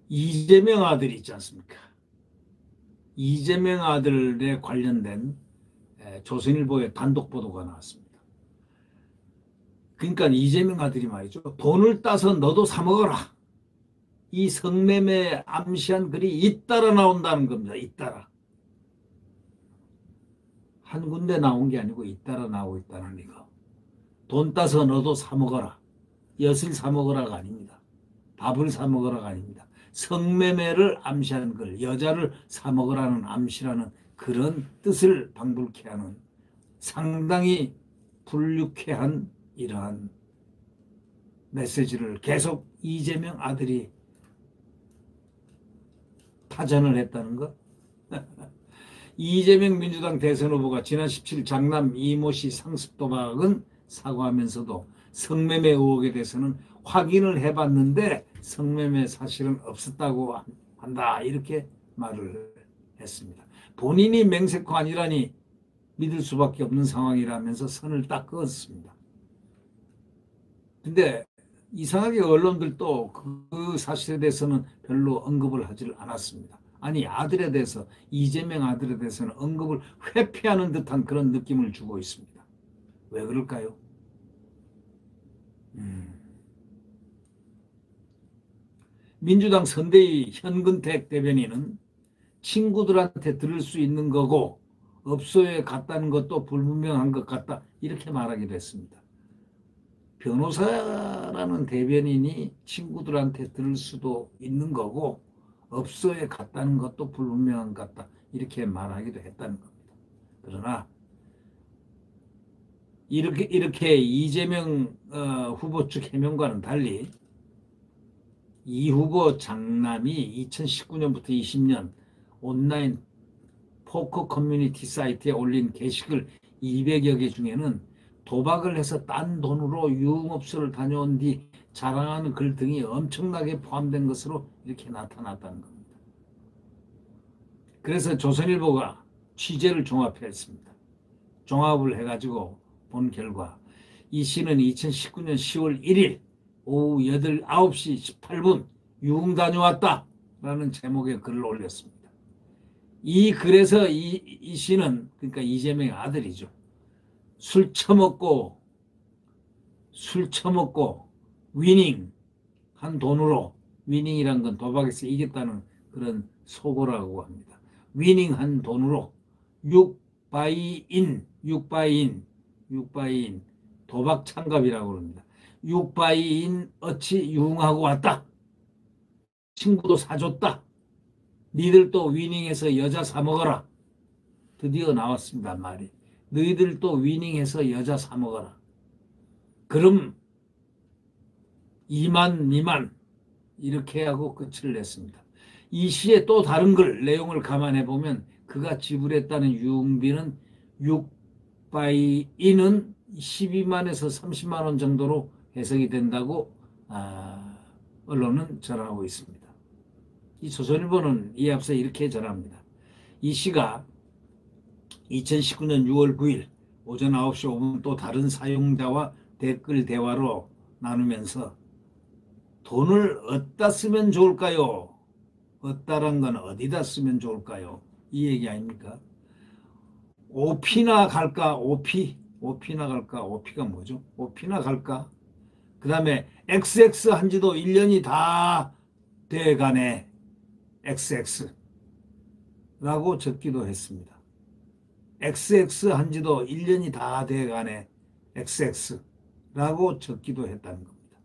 이재명 아들이 있지 않습니까? 이재명 아들에 관련된 조선일보의 단독 보도가 나왔습니다. 그러니까 이재명 아들이 말이죠. 돈을 따서 너도 사 먹어라. 이 성매매 암시한 글이 잇따라 나온다는 겁니다. 잇따라. 한 군데 나온 게 아니고 잇따라 나오고 있다는 이거. 돈 따서 너도 사 먹어라. 엿을 사 먹어라가 아닙니다. 밥을 사 먹으라가 아닙니다. 성매매를 암시하는 글, 여자를 사 먹으라는 암시라는 그런 뜻을 방불케 하는 상당히 불쾌한 이러한 메시지를 계속 이재명 아들이 타전을 했다는 것. 이재명 민주당 대선 후보가 지난 17일 장남 이모 씨 상습 도박은 사과하면서도 성매매 의혹에 대해서는 확인을 해봤는데 성매매 사실은 없었다고 한다 이렇게 말을 했습니다. 본인이 맹세코 아니라니 믿을 수밖에 없는 상황이라면서 선을 딱 그었습니다. 근데 이상하게 언론들도 그 사실에 대해서는 별로 언급을 하지 않았습니다. 아니 아들에 대해서 이재명 아들에 대해서는 언급을 회피하는 듯한 그런 느낌을 주고 있습니다. 왜 그럴까요? 민주당 선대위 현근택 대변인은 친구들한테 들을 수 있는 거고 업소에 갔다는 것도 불분명한 것 같다 이렇게 말하기도 했습니다. 변호사라는 대변인이 친구들한테 들을 수도 있는 거고 업소에 갔다는 것도 불분명한 것 같다 이렇게 말하기도 했다는 겁니다. 그러나 이렇게 이재명 후보 측 해명과는 달리 이 후보 장남이 2019년부터 20년 온라인 포커 커뮤니티 사이트에 올린 게시글 200여 개 중에는 도박을 해서 딴 돈으로 유흥업소를 다녀온 뒤 자랑하는 글 등이 엄청나게 포함된 것으로 이렇게 나타났다는 겁니다. 그래서 조선일보가 취재를 종합했습니다. 종합을 해가지고 본 결과 이 씨는 2019년 10월 1일 오후 9시 18분 유흥 다녀왔다 라는 제목의 글을 올렸습니다. 이 글에서 이 씨는 그러니까 이재명의 아들이죠. 술 처먹고 위닝 한 돈으로 위닝이란 건 도박에서 이겼다는 그런 소고라고 합니다. 위닝 한 돈으로 6바이인 도박 참갑이라고 합니다. 6바이인 어치 유흥하고 왔다. 친구도 사줬다. 니들도 위닝해서 여자 사먹어라. 드디어 나왔습니다. 말이. 너희들도 위닝해서 여자 사먹어라. 그럼 2만 미만 이렇게 하고 끝을 냈습니다. 이 시의 또 다른 글 내용을 감안해 보면 그가 지불했다는 유흥비는 6바이인은 12만에서 30만 원 정도로 해석이 된다고 언론은 전하고 있습니다. 이 조선일보는 이에 앞서 이렇게 전합니다. 이 씨가 2019년 6월 9일 오전 9시 5분 또 다른 사용자와 댓글 대화로 나누면서 돈을 어디다 쓰면 좋을까요? 어디다란 건 어디다 쓰면 좋을까요? 이 얘기 아닙니까? 오피나 갈까? 오피나 갈까? 오피가 뭐죠? 오피나 갈까? 그 다음에 XX 한 지도 1년이 다 돼가네. XX라고 적기도 했습니다. XX 한 지도 1년이 다 돼가네. XX라고 적기도 했다는 겁니다.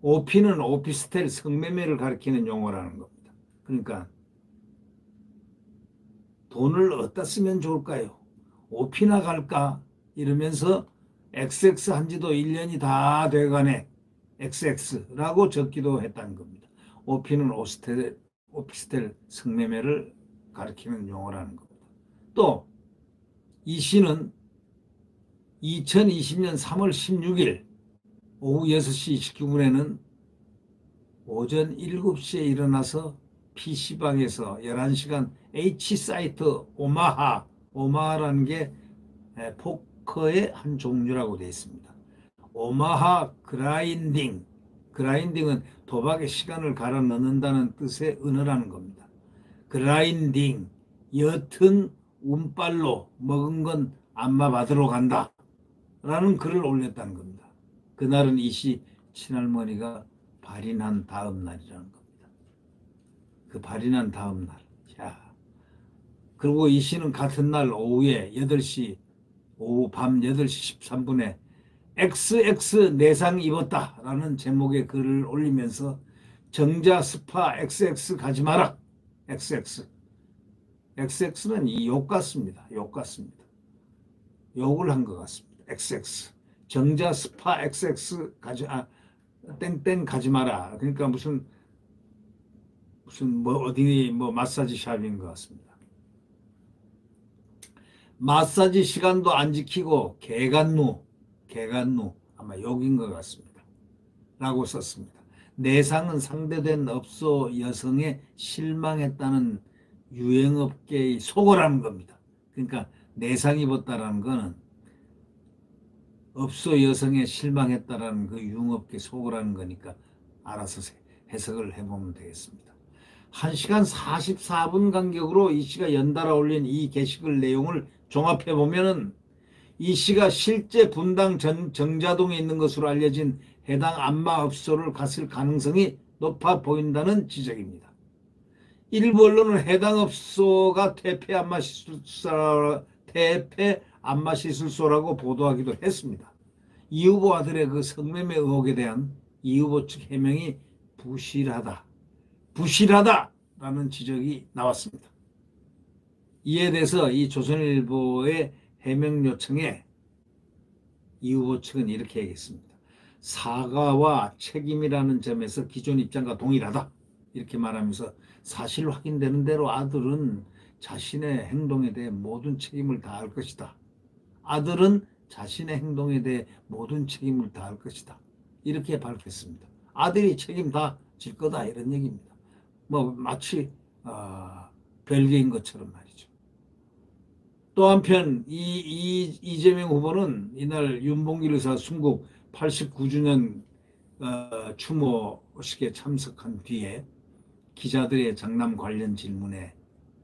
오피는 오피스텔 성매매를 가리키는 용어라는 겁니다. 그러니까 돈을 어디다 쓰면 좋을까요? 오피나 갈까? 이러면서 XX 한 지도 1년이 다 돼가네. XX라고 적기도 했다는 겁니다. 오피는 오피스텔 성매매를 가리키는 용어라는 겁니다. 또 이 씨는 2020년 3월 16일 오후 6시 29분에는 오전 7시에 일어나서 PC방에서 11시간 H사이트 오마하라는 게 포커의 한 종류라고 되어 있습니다. 오마하 그라인딩은 도박에 시간을 갈아 넣는다는 뜻의 은어라는 겁니다. 그라인딩, 옅은 운빨로 먹은 건 안마 받으러 간다 라는 글을 올렸다는 겁니다. 그날은 이 시 친할머니가 발인한 다음 날이라는 겁니다. 그 발인한 다음 날. 자, 그리고 이 시는 같은 날 오후에 8시, 오후 밤 8시 13분에 XX 내상 입었다 라는 제목의 글을 올리면서 정자 스파 XX 가지 마라. XX. XX는 이 욕 같습니다. 욕 같습니다. 욕을 한 것 같습니다. XX. 정자 스파 XX 땡땡 가지 마라. 그러니까 무슨 뭐 어디 뭐 마사지 샵인 것 같습니다. 마사지 시간도 안 지키고 개간누 아마 욕인 것 같습니다. 라고 썼습니다. 내상은 상대된 업소 여성에 실망했다는 유행업계의 속어라는 겁니다. 그러니까 내상 입었다라는 거는 업소 여성에 실망했다라는 그 유흥업계 속어라는 거니까 알아서 해석을 해보면 되겠습니다. 1시간 44분 간격으로 이 씨가 연달아 올린 이 게시글 내용을 종합해 보면은 이 씨가 실제 분당 정자동에 있는 것으로 알려진 해당 안마업소를 갔을 가능성이 높아 보인다는 지적입니다. 일부 언론은 해당 업소가 퇴폐 안마시술소라고 보도하기도 했습니다. 이 후보 아들의 그 성매매 의혹에 대한 이 후보 측 해명이 부실하다라는 지적이 나왔습니다. 이에 대해서 이 조선일보의 해명 요청에 이 후보 측은 이렇게 얘기했습니다. 사과와 책임이라는 점에서 기존 입장과 동일하다. 이렇게 말하면서 사실 확인되는 대로 아들은 자신의 행동에 대해 모든 책임을 다할 것이다. 아들은 자신의 행동에 대해 모든 책임을 다할 것이다. 이렇게 밝혔습니다. 아들이 책임 다 질 거다 이런 얘기입니다. 뭐 마치 별개인 것처럼 말이죠. 또 한편 이재명 후보는 이날 윤봉길 의사 순국 89주년 추모식에 참석한 뒤에 기자들의 장남 관련 질문에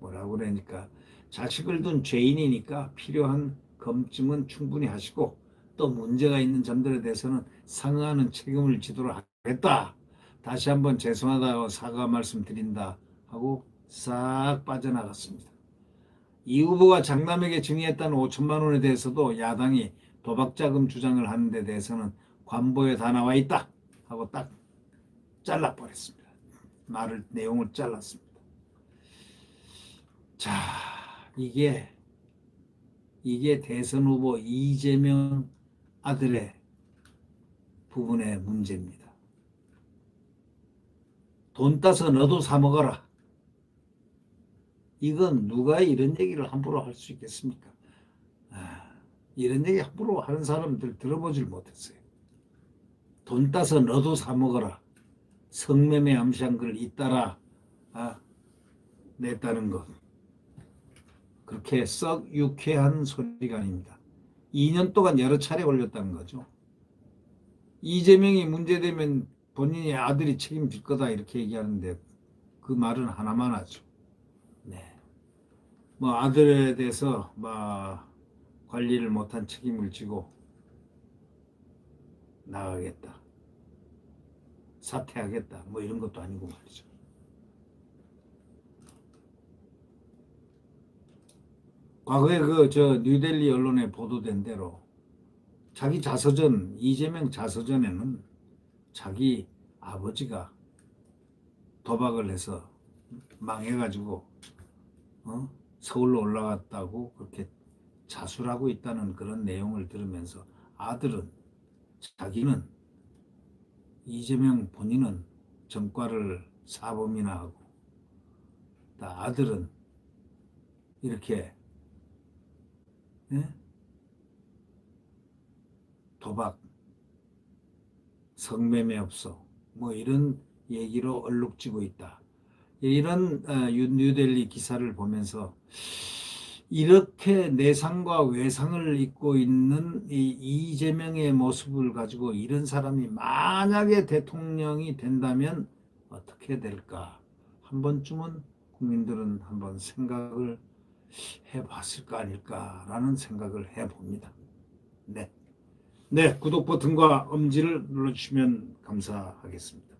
뭐라고 그러니까 자식을 둔 죄인이니까 필요한 검증은 충분히 하시고 또 문제가 있는 점들에 대해서는 상응하는 책임을 지도록 하겠다. 다시 한번 죄송하다고 사과 말씀드린다 하고 싹 빠져나갔습니다. 이 후보가 장남에게 증여했다는 5천만 원에 대해서도 야당이 도박자금 주장을 하는 데 대해서는 관보에 다 나와 있다 하고 딱 잘라버렸습니다. 내용을 잘랐습니다. 자, 이게 대선 후보 이재명 아들의 부분의 문제입니다. 돈 따서 너도 사 먹어라. 이건 누가 이런 얘기를 함부로 할 수 있겠습니까? 이런 얘기 함부로 하는 사람들 들어보질 못했어요. 돈 따서 너도 사 먹어라. 성매매 암시한 걸 잇따라 냈다는 것. 그렇게 썩 유쾌한 소리가 아닙니다. 2년 동안 여러 차례 올렸다는 거죠. 이재명이 문제되면 본인의 아들이 책임질 거다 이렇게 얘기하는데 그 말은 하나만 하죠. 네. 뭐 아들에 대해서 관리를 못한 책임을 지고 나가겠다. 사퇴하겠다. 뭐 이런 것도 아니고 말이죠. 과거에 뉴델리 언론에 보도된 대로 자기 자서전, 이재명 자서전에는 자기 아버지가 도박을 해서 망해가지고 서울로 올라갔다고 그렇게 자술하고 있다는 그런 내용을 들으면서 아들은 자기는 이재명 본인은 전과를 사범이나 하고 아들은 이렇게 도박, 성매매 업소 뭐 이런 얘기로 얼룩지고 있다. 이런 뉴델리 기사를 보면서 이렇게 내상과 외상을 입고 있는 이 이재명의 모습을 가지고 이런 사람이 만약에 대통령이 된다면 어떻게 될까? 한 번쯤은 국민들은 한번 생각을 해봤을까 아닐까라는 생각을 해봅니다. 네. 네, 구독 버튼과 엄지를 눌러주시면 감사하겠습니다.